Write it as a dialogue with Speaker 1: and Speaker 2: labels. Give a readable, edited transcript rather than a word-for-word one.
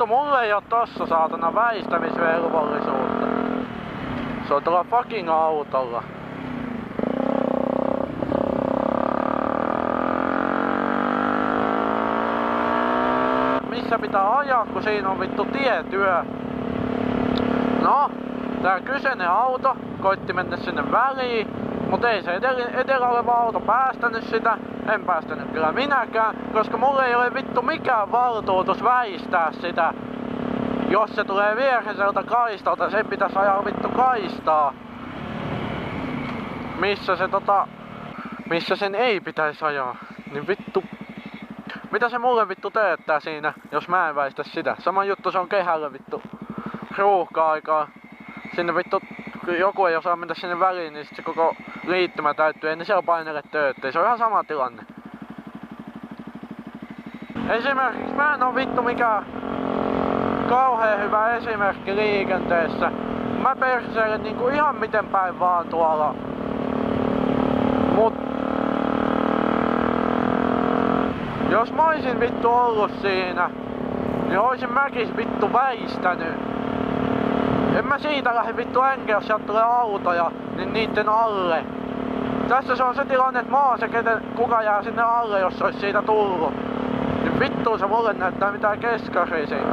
Speaker 1: vittu mulle ei oo tossa saatana väistämisvelvollisuutta. Se on tuolla fucking autolla. Missä pitää ajaa, kun siinä on vittu tietyö? No, tää kyseinen auto koitti mennä sinne väliin, mut ei se edellä oleva auto päästänyt sitä. En päästänyt kyllä minäkään, koska mulla ei ole vittu mikään valtuutus väistää sitä. Jos se tulee viereiseltä kaistalta, sen pitäisi ajaa vittu kaistaa. Missä sen ei pitäisi ajaa. Niin vittu. Mitä se mulle vittu teettää siinä, jos mä en väistä sitä? Sama juttu se on kehällä vittu. Ruuhka-aikaa. Sinne vittu, kun joku ei osaa mennä sinne väliin, niin sit se koko liittymä täyttyy. Ei ne siellä painele tööttei. Se on ihan sama tilanne. Esimerkiksi mä en oo vittu mikään kauhean hyvä esimerkki liikenteessä. Mä perseilen niinku ihan miten päin vaan tuolla. Mut jos mä oisin vittu ollut siinä, niin oisin mäkin vittu väistänyt. En mä siitä lähde vittu enkä, jos sieltä tulee autoja, niin niitten alle. Tässä se on se tilanne, että mä oon se, kuka jää sinne alle, jos se ois siitä tullut. Niin vittu se mulle näyttää mitään keskareisiin.